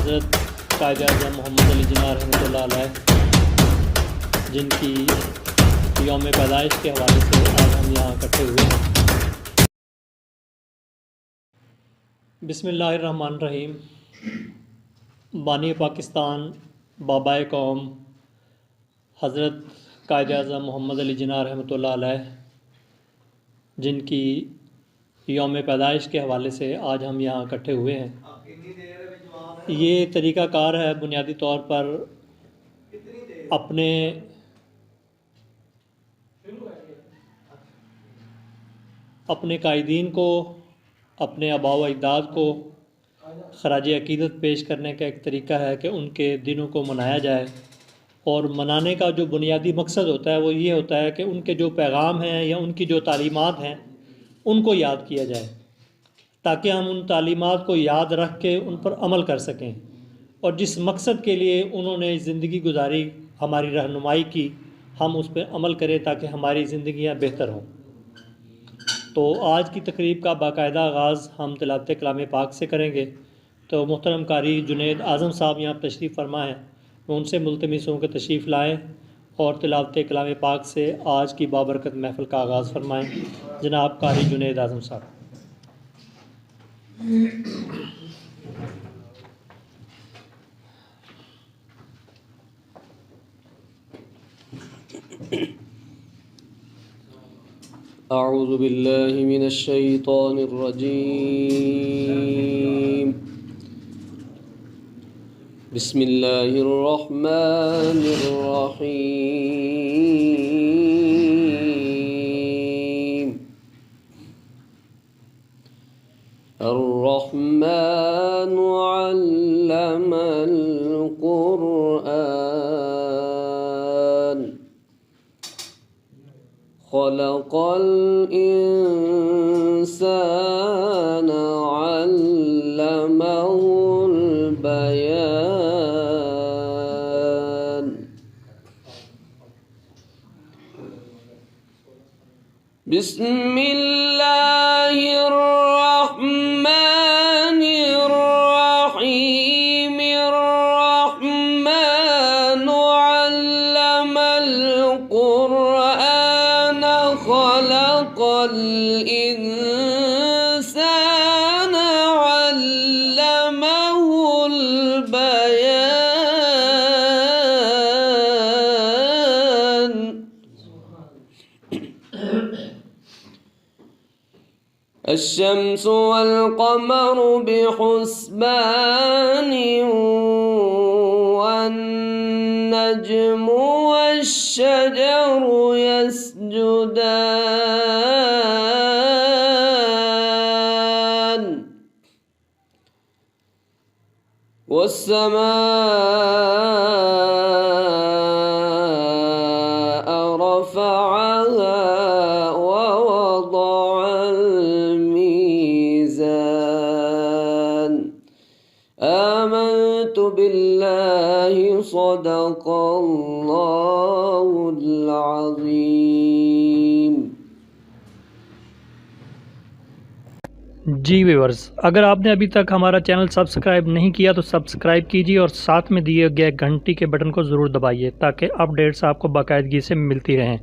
حضرت قائد اعظم محمد علی جناح رحمۃ اللہ علیہ، جن کی یوم پیدائش کے حوالے سے آج ہم یہاں اکٹھے ہوئے ہیں۔ بسم اللہ الرحمن الرحیم۔ بانی پاکستان، بابائے قوم حضرت قائد اعظم محمد علی جناح رحمۃ اللہ علیہ، جن کی یوم پیدائش کے حوالے سے آج ہم یہاں اکٹھے ہوئے ہیں۔ یہ طریقہ کار ہے بنیادی طور پر اپنے قائدین کو، اپنے آباء و اجداد کو خراج عقیدت پیش کرنے کا ایک طریقہ ہے کہ ان کے دنوں کو منایا جائے، اور منانے کا جو بنیادی مقصد ہوتا ہے وہ یہ ہوتا ہے کہ ان کے جو پیغام ہیں یا ان کی جو تعلیمات ہیں ان کو یاد کیا جائے، تاکہ ہم ان تعلیمات کو یاد رکھ کے ان پر عمل کر سکیں، اور جس مقصد کے لیے انہوں نے زندگی گزاری، ہماری رہنمائی کی، ہم اس پہ عمل کریں تاکہ ہماری زندگیاں بہتر ہوں۔ تو آج کی تقریب کا باقاعدہ آغاز ہم تلاوت کلام پاک سے کریں گے۔ تو محترم قاری جنید اعظم صاحب یہاں تشریف فرما ہیں، میں ان سے ملتمس ہوں کہ تشریف لائیں اور تلاوت کلام پاک سے آج کی بابرکت محفل کا آغاز فرمائیں۔ جناب قاری جنید اعظم صاحب۔ اعوذ باللہ من الشیطان الرجیم، بسم اللہ الرحمن الرحیم۔ الرحمن علم القرآن، خلق الإنسان علمه البيان۔ بسم اللہ الرحمن الرحیم۔ الرحمن علم القرآن، خلق الإنسان علمه البيان۔ الشمس والقمر بحسبان، والنجم والشجر يسجدان، والسماء رفعها ووضع الميزان، آمنت بالله صدق الله العظيم۔ جی ویورز، اگر آپ نے ابھی تک ہمارا چینل سبسکرائب نہیں کیا تو سبسکرائب کیجیے، اور ساتھ میں دیے گئے گھنٹی کے بٹن کو ضرور دبائیے تاکہ اپ ڈیٹس آپ کو باقاعدگی سے ملتی رہیں۔